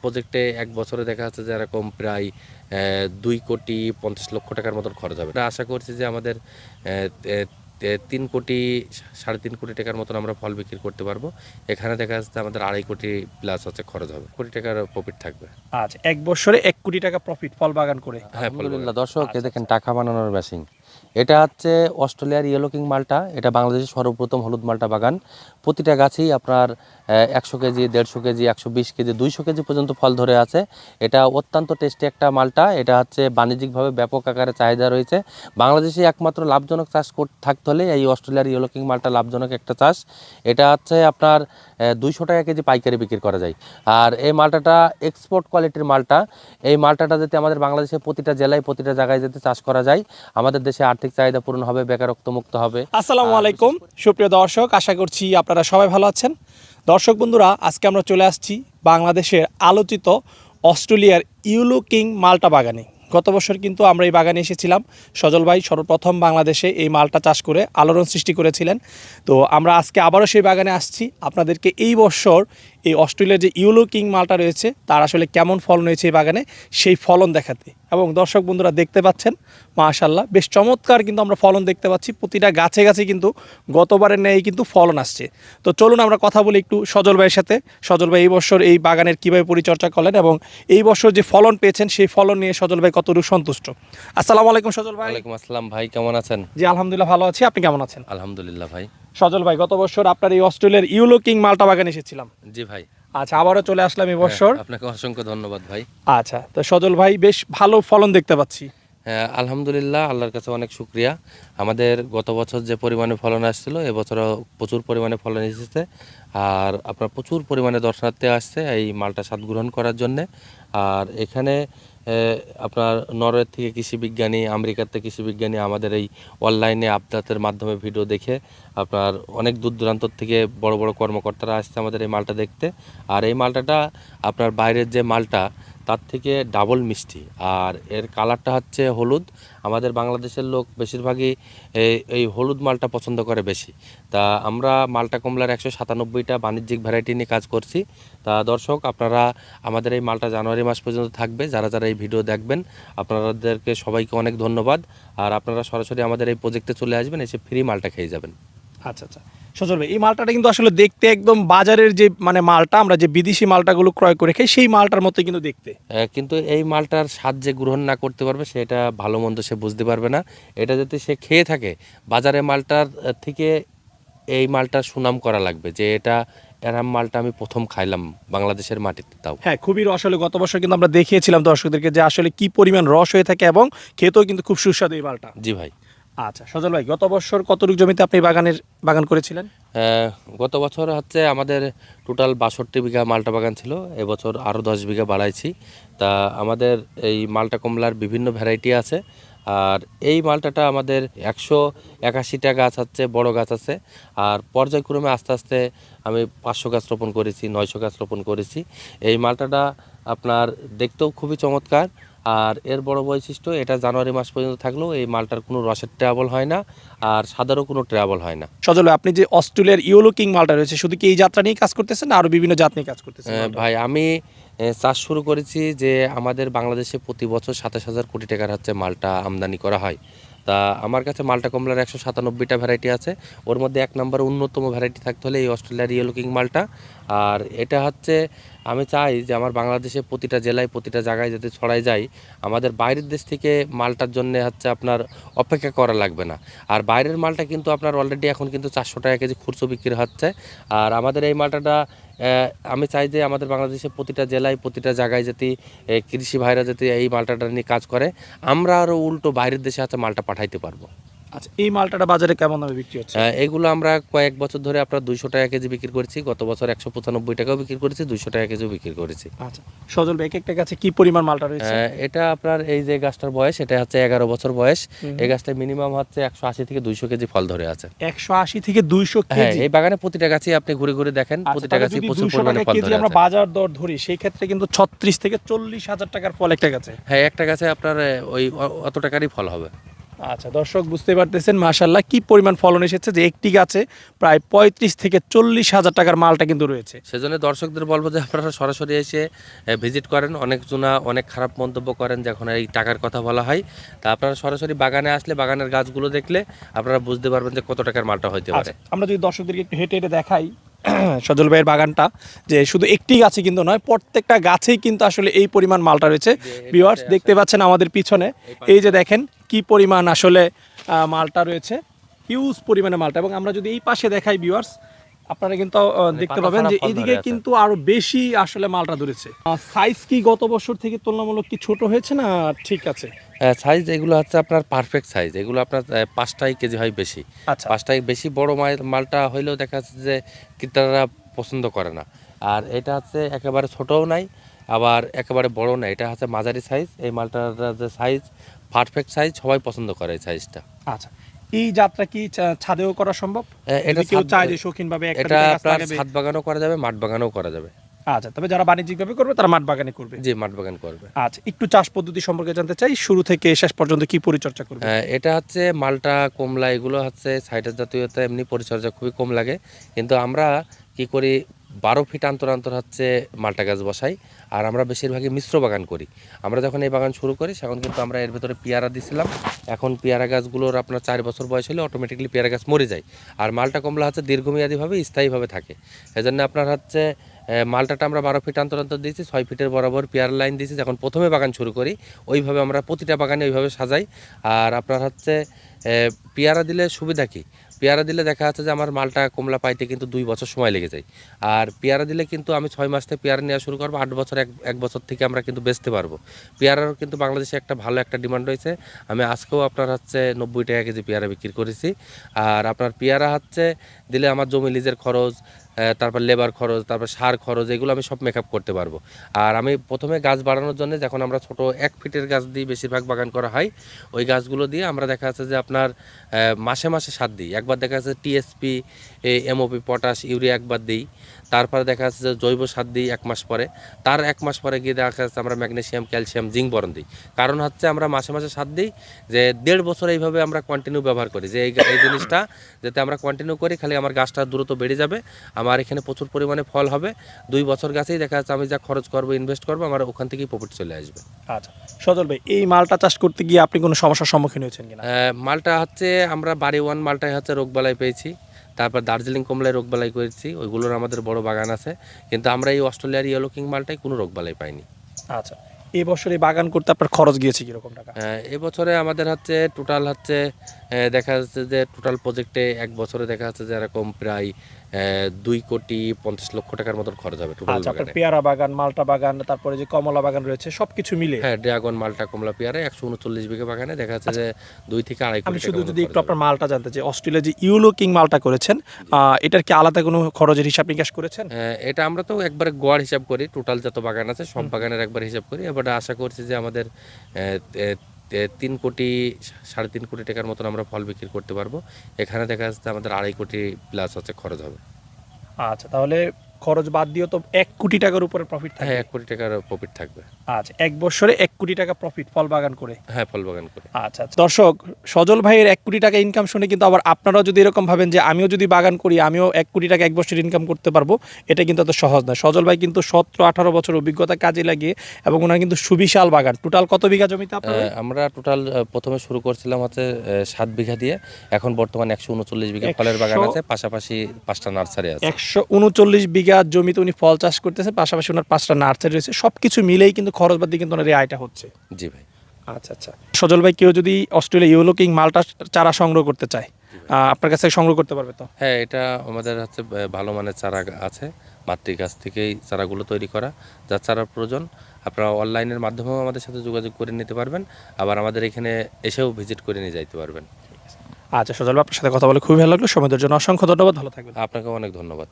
প্রজেক্টে এক বছরে দেখা যাচ্ছে যে এরকম প্রায় 2,50,00,000 টাকার মতন খরচ হবে। আশা করছি যে আমাদের 3 কোটি 3.5 কোটি টাকার মতন আমরা ফল বিক্রি করতে পারবো। এখানে দেখা যাচ্ছে আমাদের 2.5 কোটি প্লাস হচ্ছে খরচ হবে, কোটি টাকার প্রফিট থাকবে। আচ্ছা, এক বছরে 1 কোটি টাকা প্রফিট ফল বাগান করে। হ্যাঁ, আলহামদুলিল্লাহ দর্শক, এ দেখেন টাকা বানানোর মেশিন। এটা হচ্ছে অস্ট্রেলিয়ার ইয়েলো কিং মালটা। এটা বাংলাদেশের সর্বপ্রথম হলুদ মালটা বাগান। প্রতিটা গাছেই আপনার 100 কেজি, 150 কেজি, 120 কেজি, 200 কেজি পর্যন্ত ফল ধরে আছে। এটা অত্যন্ত টেস্টি একটা মালটা। এটা হচ্ছে বাণিজ্যিকভাবে ব্যাপক আকারে চাহিদা রয়েছে। বাংলাদেশে একমাত্র লাভজনক চাষ থাকতে হলে এই অস্ট্রেলিয়ার ইয়েলো কিং মালটা লাভজনক একটা চাষ। এটা হচ্ছে আপনার 200 টাকা কেজি পাইকারি বিক্রি করা যায়। আর এই মালটাটা এক্সপোর্ট কোয়ালিটির মালটা। এই মালটাটা যাতে আমাদের বাংলাদেশের প্রতিটা জেলায়, প্রতিটা জায়গায় যাতে চাষ করা যায়, আমাদের দেশে আর্থিক চাহিদা পূরণ হবে, বেকারত্ব মুক্ত হবে। আসসালামু আলাইকুম সুপ্রিয় দর্শক, আশা করছি আপনারা সবাই ভালো আছেন। দর্শক বন্ধুরা, আজকে আমরা চলে আসছি বাংলাদেশের আলোচিত অস্ট্রেলিয়ার ইয়েলো কিং মালটা বাগানে। গত বছর কিন্তু আমরা এই বাগানে এসেছিলাম। সজল ভাই সর্বপ্রথম বাংলাদেশে এই মালটা চাষ করে আলোড়ন সৃষ্টি করেছিলেন। তো আমরা আজকে আবারও সেই বাগানে আসছি আপনাদেরকে এই বছর এই অস্ট্রেলিয়ার যে ইয়েলো কিং মালটা রয়েছে তার আসলে কেমন ফলন হয়েছে এই বাগানে সেই ফলন দেখাতে। এবং দর্শক বন্ধুরা দেখতে পাচ্ছেন মাশাআল্লাহ বেশ চমৎকার কিন্তু আমরা ফলন দেখতে পাচ্ছি। প্রতিটা গাছে গাছে কিন্তু গতবারের ন্যায় কিন্তু ফলন আসছে। তো চলুন আমরা কথা বলি একটু সজল ভাইয়ের সাথে। সজল ভাই এই বছর এই বাগানের কীভাবে পরিচর্যা করলেন এবং এই বছর যে ফলন পেয়েছেন সেই ফলন নিয়ে সজল ভাই কতটুকু সন্তুষ্ট। আসসালামু আলাইকুম সজল ভাই। ওয়ালাইকুম আসসালাম ভাই, কেমন আছেন? জি আলহামদুলিল্লাহ ভালো আছি, আপনি কেমন আছেন? আলহামদুলিল্লাহ ভাই। সজল ভাই, গত বছর আপনার এই অস্ট্রেলিয়ার ইয়েলো কিং মালটা বাগানে এসেছিলাম। জি ভাই। আচ্ছা, আবারও চলে আসলাম এই বছর। আপনাকে অসংখ্য ধন্যবাদ ভাই। আচ্ছা, তো সজল ভাই বেশ ভালো ফলন দেখতে পাচ্ছি। হ্যাঁ, আলহামদুলিল্লাহ, আল্লাহর কাছে অনেক শুকরিয়া। আমাদের গত বছর যে পরিমাণে ফলন আসছিল, এবছরও প্রচুর পরিমাণে ফলন এসেছে। আর আপনার প্রচুর পরিমাণে দর্শনার্থী আসছে এই মালটা স্বাদ গ্রহণ করার জন্যে। আর এখানে আপনার নরওয়ে থেকে কৃষি বিজ্ঞানী, আমেরিকার থেকে কৃষি বিজ্ঞানী আমাদের এই অনলাইনে আপডেটের মাধ্যমে ভিডিও দেখে আপনার অনেক দূর দূরান্ত থেকে বড় বড় কর্মকর্তারা আসছে আমাদের এই মালটা দেখতে। আর এই মালটাটা আপনার বাইরের যে মালটা তার থেকে ডাবল মিষ্টি, আর এর কালারটা হচ্ছে হলুদ। আমাদের বাংলাদেশের লোক বেশিরভাগই এই হলুদ মালটা পছন্দ করে বেশি। তা আমরা মালটা কমলার 197টা বাণিজ্যিক ভ্যারাইটি নিয়ে কাজ করছি। তা দর্শক, আপনারা আমাদের এই মালটা জানুয়ারি মাস পর্যন্ত থাকবে। যারা যারা এই ভিডিও দেখবেন আপনাদেরকে সবাইকে অনেক ধন্যবাদ। আর আপনারা সরাসরি আমাদের এই প্রজেক্টে চলে আসবেন, এসে ফ্রি মালটা খেয়ে যাবেন। আচ্ছা আচ্ছা, সজল ভাই এই মালটাটা কিন্তু আসলে দেখতে একদম বাজারের যে মানে মালটা আমরা যে বিদেশি মালটাগুলো ক্রয় করে খাই সেই মালটার মতোই কিন্তু দেখতে। কিন্তু এই মালটার স্বাদ যে গ্রহণ না করতে পারবে সেটা ভালো মন্দ সে বুঝতে পারবে না। এটা যদি সে খেয়ে থাকে, বাজারে মালটার থেকে এই মালটার সুনাম করা লাগবে যে এটা এরম মালটা আমি প্রথম খাইলাম বাংলাদেশের মাটিতে। তাও হ্যাঁ, খুবই রস। হলে গত বছর কিন্তু আমরা দেখিয়েছিলাম দর্শকদেরকে যে আসলে কি পরিমাণ রস হয়ে থাকে এবং খেতেও কিন্তু খুব সুস্বাদু এই মালটা। জি ভাই। আচ্ছা সজল ভাই, গত বছর কতটুকু জমিতে আপনি বাগান করেছিলেন? গত বছর হচ্ছে আমাদের টোটাল 62 বিঘা মালটা বাগান ছিল। এবছর আরও 10 বিঘা বাড়াইছি। তা আমাদের এই মালটা কমলার বিভিন্ন ভ্যারাইটি আছে। আর এই মালটাটা আমাদের 181টা গাছ আছে, বড় গাছ আছে। আর পর্যায়ক্রমে আস্তে আস্তে আমি 500 গাছ রোপণ করেছি, 900 গাছ রোপণ করেছি। এই মালটাটা আপনার দেখতেও খুবই চমৎকার। আর এর বড় বৈশিষ্ট্য, এটা জানুয়ারি মাস পর্যন্ত থাকলেও এই মালটার কোনো রসের ট্রাবল হয় না, আর সাদারও কোনো ট্রাবল হয় না। সজল ভাই, আপনি যে অস্ট্রেলিয়ার ইয়েলো কিং মালটা রয়েছে শুধু কি এই যাত্রা নিয়ে কাজ করতেছেন না আরো বিভিন্ন জাত নিয়ে কাজ করতেছেন? ভাই, আমি চাষ শুরু করেছি যে আমাদের বাংলাদেশে প্রতি বছর 27,000 কোটি টাকার হচ্ছে মালটা আমদানি করা হয়। তা আমার কাছে মালটা কমলার 197টা ভ্যারাইটি আছে। ওর মধ্যে এক নম্বর অন্যতম ভ্যারাইটি থাকতে হলে এই অস্ট্রেলিয়ার ইয়েলো কিং মালটা। আর এটা হচ্ছে আমি চাই যে আমার বাংলাদেশে প্রতিটা জেলায়, প্রতিটা জায়গায় যদি ছড়াই যায়, আমাদের বাইরের দেশ থেকে মালটার জন্য হচ্ছে আপনার অপেক্ষা করা লাগবে না। আর বাইরের মালটা কিন্তু আপনার অলরেডি এখন কিন্তু 400 টাকা কেজি খুচরো বিক্রি হচ্ছে। আর আমাদের এই মালটাটা আমি চাই যে আমাদের বাংলাদেশে প্রতিটা জেলায়, প্রতিটা জায়গায় যদি কৃষি ভাইরা যদি এই মালটাটা নিয়ে কাজ করে, আমরা আরও উল্টো বাইরের দেশে হচ্ছে মালটা পাঠাইতে পারবো। আচ্ছা, এই মালটাটা বাজারে কেমন দামে বিক্রি হচ্ছে? এগুলো আমরা কয়েক বছর ধরে আপনার 200 টাকা কেজি বিক্রি করছি। গত বছর 195 টাকাও বিক্রি করেছি, 200 টাকা কেজিও বিক্রি করেছি। আচ্ছা সজল ভাই, একটা গাছে কি পরিমাণ মালটা রয়েছে? এটা আপনার এই যে গাছটার বয়স, এটা হচ্ছে 11 বছর বয়স। এই গাছটা মিনিমাম হচ্ছে 180 থেকে 200 কেজি ফল ধরে আছে। 180 থেকে 200 হ্যাঁ, কেজি? এই বাগানে প্রতিটা গাছই আপনি ঘুরে ঘুরে দেখেন, প্রতিটা গাছই প্রচুর পরিমাণে ফল ধরে আমরা আছে। বাজার দর ধরি সেই ক্ষেত্রে কিন্তু 36 থেকে 40 হাজার টাকার ফল একটা গাছে। হ্যাঁ, একটা গাছে আপনার ওই অত টাকারই ফল হবে। আচ্ছা দর্শক বুঝতে পারতেছেন মাশাআল্লাহ কি পরিমাণ ফলন এসেছে, যে একটি গাছে প্রায় 35 থেকে 40 হাজার টাকার মালটা কিন্তু রয়েছে। সেজন্য দর্শকদের বলবো যে আপনারা সরাসরি এসে ভিজিট করেন। অনেকজনা অনেক খারাপ মন্তব্য করেন যখন এই টাকার কথা বলা হয়, তা আপনারা সরাসরি বাগানে আসলে বাগানের গাছগুলো দেখলে আপনারা বুঝতে পারবেন যে কত টাকার মালটা হইতে পারে। আচ্ছা, আমরা যদি দর্শকদেরকে একটু হেঁটে হেঁটে দেখাই সজল ভাইয়ের বাগানটা, যে শুধু একটি গাছে কিন্তু নয়, প্রত্যেকটা গাছেই কিন্তু আসলে এই পরিমাণ মালটা রয়েছে। ভিউয়ার্স দেখতে পাচ্ছেন আমাদের পিছনে, এই যে দেখেন কি পরিমাণ আসলে মালটা রয়েছে, হিউজ পরিমাণে মালটা। এবং আমরা যদি এই পাশে দেখাই ভিউয়ার্স, আপনারা কিন্তু দেখতে পাতা পাবেন ছাড়া যে ফল এইদিকে ধরে আছে। কিন্তু আরো বেশি আসলে মালটা ধরেছে। সাইজ কি গত বছর থেকে তুলনামূলক কি ছোট হয়েছে না ঠিক আছে? সাইজ এগুলো হচ্ছে আপনার পারফেক্ট সাইজ, এগুলো আপনার 5টাই কেজি হয় বেশি। আচ্ছা 5টাই বেশি বড় মালটা হইলেও দেখা যাচ্ছে যে ক্রেতারা পছন্দ করে না। আর এটা হচ্ছে একেবারে ছোটও নাই, আবার একেবারে বড় নাই, এটা হচ্ছে মাঝারি সাইজ। এই মালটার যে সাইজ পারফেক্ট সাইজ, সবাই পছন্দ করে এই সাইজটা। আচ্ছা, এই যাত্রা কি ছাদেও করা সম্ভব? এটা যদি কেউ ছাদ- চায় যে শৌখিন ভাবে একটা এটা দুইটা গাছ আপনার লাগাবে। ছাদ বাগানও করা যাবে, মাঠ বাগানও করা যাবে। আচ্ছা, তবে যারা বাণিজ্যিক ভাবে করবে তারা মাঠ বাগানে করবে। জি, মাঠ বাগান করবে। আচ্ছা, একটু চাষ পদ্ধতি সম্পর্কে জানতে চাই, শুরু থেকে শেষ পর্যন্ত কি পরিচর্যা করবে? এটা হচ্ছে মালটা, কমলা, এগুলো হচ্ছে সাইটাস জাতীয়তা, এমনি পরিচর্যা খুবই কম লাগে। কিন্তু আমরা কি করি, 12 ফিট অন্তর অন্তর হচ্ছে মালটা গাছ বসাই। আর আমরা বেশিরভাগই মিশ্র বাগান করি। আমরা যখন এই বাগান শুরু করি তখন কিন্তু আমরা এর ভেতরে পেয়ারা দিছিলাম। এখন পেয়ারা গাছগুলোর আপনার 4 বছর বয়স হলে অটোমেটিকলি পেয়ারা গাছ মরে যায়। আর মালটা কমলা হচ্ছে দীর্ঘমেয়াদীভাবে স্থায়ীভাবে থাকে। এজন্য আপনার হচ্ছে মালটাটা আমরা 12 ফিট অন্তর অন্তর দিয়েছি, 6 ফিটের বরাবর পেয়ারা লাইন দিয়েছি। যখন প্রথমে বাগান শুরু করি ওইভাবে আমরা প্রতিটা বাগানে ওইভাবে সাজাই। আর আপনার হচ্ছে পেয়ারা দিলে সুবিধা কি, পেয়ারা দিলে দেখা যাচ্ছে যে আমার মালটা কমলা পাইতে কিন্তু 2 বছর সময় লেগে যায়। আর পেয়ারা দিলে কিন্তু আমি 6 মাস থেকে পেয়ারা নেওয়া শুরু করবো, 8 বছর, এক বছর থেকে আমরা কিন্তু বেচতে পারবো। পেয়ারার কিন্তু বাংলাদেশে একটা ভালো একটা ডিমান্ড রয়েছে। আমি আজকেও আপনার হচ্ছে 90 টাকা কেজি পেয়ারা বিক্রি করেছি। আর আপনার পেয়ারা হচ্ছে দিলে আমার জমি লিজের খরচ, তারপর লেবার খরচ, তারপর সার খরচ, এগুলো আমি সব মেকআপ করতে পারবো। আর আমি প্রথমে গাছ বাড়ানোর জন্য যখন আমরা ছোট 1 ফিটের গাছ দিয়ে বেশিরভাগ বাগান করা হয়, ওই গাছগুলো দিয়ে আমরা দেখা যাচ্ছে যে আপনার মাসে মাসে সার দিই। একবার দেখা যাচ্ছে টিএসপি, এমওপি, পটাশ, ইউরিয়া একবার দিই। তারপরে দেখা যাচ্ছে যে জৈব সার দিই 1 মাস পরে। তার 1 মাস পরে গিয়ে দেখা যাচ্ছে আমরা ম্যাগনেসিয়াম, ক্যালসিয়াম, জিঙ্ক বরণ দিই। কারণ হচ্ছে আমরা মাসে মাসে সার দিই, যে 1.5 বছর এইভাবে আমরা কন্টিনিউ ব্যবহার করি, যে এই জিনিসটা যাতে আমরা কন্টিনিউ করি, খালি আমার গাছটা দ্রুত বেড়ে যাবে, আমার এখানে প্রচুর পরিমাণে ফল হবে। 2 বছর গাছেই দেখা যাচ্ছে আমি যা খরচ করবো, ইনভেস্ট করবো, আমার ওখান থেকেই প্রফিট চলে আসবে। আচ্ছা সজল ভাই, এই মালটা চাষ করতে গিয়ে আপনি কোনো সমস্যার সম্মুখীন হয়েছেন কিনা? মালটা হচ্ছে আমরা বাড়ি ওয়ান মালটায় হচ্ছে রোগবালাই পেয়েছি। তারপর দার্জিলিং কমলায় রোগবালাই করেছি, ওইগুলোর আমাদের বড় বাগান আছে। কিন্তু আমরা এই অস্ট্রেলিয়ার ইয়েলো কিং মালটায় কোনো রোগবালাই পাইনি। আচ্ছা, এই বছর এই বাগান করতে আপনার খরচ গিয়েছে কিরকম টাকা? এবছরে আমাদের হচ্ছে টোটাল হচ্ছে দেখা যাচ্ছে যে টোটাল প্রজেক্টে 1 বছরে দেখা যাচ্ছে যে এরকম প্রায় 2,50,00,000 টাকার মতন খরচ হবে টোটাল আচ্ছা, আপনার বাগানে। পেয়ারা বাগান, মালটা বাগান, তারপরে যে কমলা বাগান রয়েছে সবকিছু মিলে? হ্যাঁ, ড্রাগন, মালটা, কমলা, পেয়ারা 139 বিঘা বাগানে দেখা যাচ্ছে যে 2 থেকে 2.5 আমি কোটি শুধু টাকা যদি মতন একটু খরচ আপনার হবে। মালটা জানতে চাই, অস্ট্রেলিয়া যে ইউলো কিং মালটা করেছেন, এটার কি আলাদা কোনো খরচের হিসাব নিকাশ করেছেন? এটা আমরা তো একবারে গড় হিসাব করি, টোটাল যত বাগান আছে সব বাগানের একবার হিসাব করি। এবারে আশা করছি যে আমাদের 3 কোটি 3.5 কোটি টাকার মতন আমরা ফল বিক্রি করতে পারবো। এখানে দেখা যাচ্ছে আমাদের 2.5 কোটি প্লাস হচ্ছে খরচ হবে। আচ্ছা, তাহলে খরচ বাদ দিয়েও তো 1 কোটি টাকার উপরে প্রফিট থাকে। হ্যাঁ, 1 কোটি টাকার প্রফিট থাকবে। আচ্ছা, 1 বছরে 1 কোটি টাকা প্রফিট ফল বাগান করে? হ্যাঁ, ফল বাগান করে। আচ্ছা আচ্ছা। দর্শক, সজল ভাইয়ের 1 কোটি টাকা ইনকাম শুনে কিন্তু আবার আপনারাও যদি এরকম ভাবেন যে আমিও যদি বাগান করি আমিও 1 কোটি টাকা 1 বছর ইনকাম করতে পারবো, এটা কিন্তু এত সহজ না। সজল ভাই কিন্তু 17-18 বছর অভিজ্ঞতা কাজে লাগিয়ে, এবং ওনার কিন্তু সুবিশাল বাগান। টোটাল কত বিঘা জমিতে আপনার? আমরা টোটাল প্রথমে শুরু করছিলাম হচ্ছে 7 বিঘা দিয়ে, এখন বর্তমানে 139 বিঘা ফলের বাগান আছে, পাশাপাশি 5টা নার্সারি আছে। 139 বিঘা জমিতে উনি ফল চাষ করতেছেন, পাশাপাশি ওনার 5টা নার্সারি রয়েছে। সবকিছু মিলেই কিন্তু খরচ বাদ দিয়ে কিন্তু ওনার এই আয়টা হচ্ছে। জি ভাই। আচ্ছা আচ্ছা। সজল ভাই, কেউ যদি অস্ট্রেলিয়া ইয়েলো কিং মালটা চারা সংগ্রহ করতে চায়, আপনার কাছে সংগ্রহ করতে পারবে তো? হ্যাঁ, এটা আমাদের হচ্ছে ভালো মানের চারা আছে, মাতৃ গাছ থেকেই চারাগুলো তৈরি করা। যার চারার প্রয়োজন আপনারা অনলাইনের মাধ্যমেও আমাদের সাথে যোগাযোগ করে নিতে পারবেন, আবার আমাদের এখানে এসেও ভিজিট করে নিয়ে যাইতে পারবেন। আচ্ছা সজল ভাই, আপনার সাথে কথা বলে খুবই ভালো লাগলো। সময়ের জন্য অসংখ্য ধন্যবাদ, ভালো থাকবেন। আপনাকেও অনেক ধন্যবাদ।